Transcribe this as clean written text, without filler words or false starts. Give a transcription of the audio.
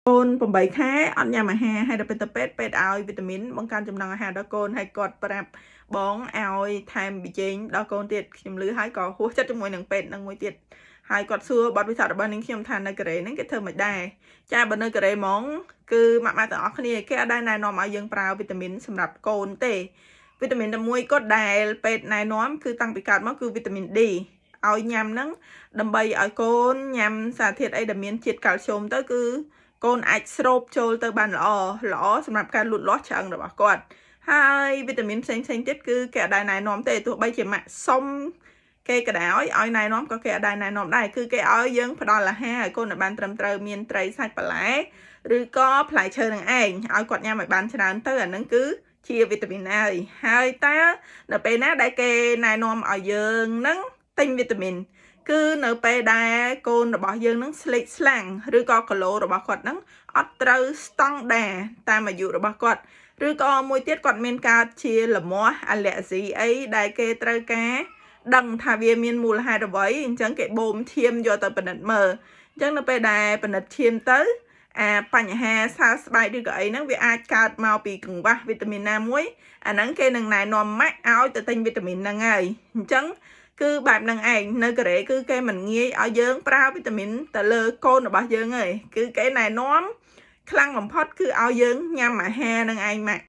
côn bầm bầy khá ăn nhà mà hay là pet ao vitamin bằng can chấm nang hà đó côn hay cọt prep bóng ao tham bị chênh đó côn tiệt khiêm lưới hai có hút chất trong môi nằng pet nằng môi tiệt hai cọt xưa bọt bị thật ở bên nín khiêm than nơi cái nấy cái thơ mạch đài cha bên nơi cái món cứ mà tao khăn đi cái đai này nó mà dương prao vitamin sầmรับcôn tê vitamin đầm môi có đài pet này nóm cứ tăng bị cạt mất cứ vitamin D ao nhằm nắng đầm bay ở côn nhằm xả thiệt ấy đầm miến chiết calcium tới cứ côn ạch sropចូលទៅបានល្អសម្រាប់ការលូតលាស់ឆ្អឹងរបស់គាត់ហើយវីតាមីនផ្សេងទៀតគឺគេអត់ដែរណែនាំទេទោះបីជាម៉ាក់សុំគេក៏ដោយឲ្យណែនាំក៏គេអត់ដែរណែនាំដែរគឺគេឲ្យយើងផ្ដល់អាហារឲ្យកូនឲ្យបានត្រឹមត្រូវមានត្រីសាច់បន្លែឬក៏ផ្លែឈើនឹងឯងឲ្យគាត់ញ៉ាំឲ្យបានច្រើនទៅអានឹងគឺជាវីតាមីនហើយតើនៅពេលណាដែលគេណែនាំឲ្យយើងនឹងទិញវីតាមីនគឺនៅពេលដែលកូនរបស់យើងនឹងស្លេកស្លាំងឬក៏គីឡូរបស់គាត់នឹងអត់ត្រូវស្តង់ដាតាមអាយុរបស់គាត់ឬក៏មួយទៀតគាត់មានកើតជាលមាស់អាឡែហ្ស៊ីអីដែលគេត្រូវការដឹងថាវាមានមូលហេតុអ្វីអញ្ចឹងគេបូមឈាមយកទៅពិនិត្យមើលអញ្ចឹងនៅពេលដែលពិនិត្យឈាមទៅអាបញ្ហាសើស្បែកឬក៏អីហ្នឹងវាអាចកើតមកពីកង្វះវីតាមីនណាមួយអាហ្នឹងគេនឹងណែនាំម៉ាក់ឲ្យទៅទិញវីតាមីនហ្នឹងហើយអញ្ចឹងគឺបែបហ្នឹងឯងនៅកូរ៉េគឺគេមិនងាយឲ្យយើងប្រើវីតាមីនទៅលើកូនរបស់យើងទេគឺគេណែនាំខ្លាំងបំផុតគឺឲ្យយើងញ៉ាំអាហារនឹងឯងម៉ាក់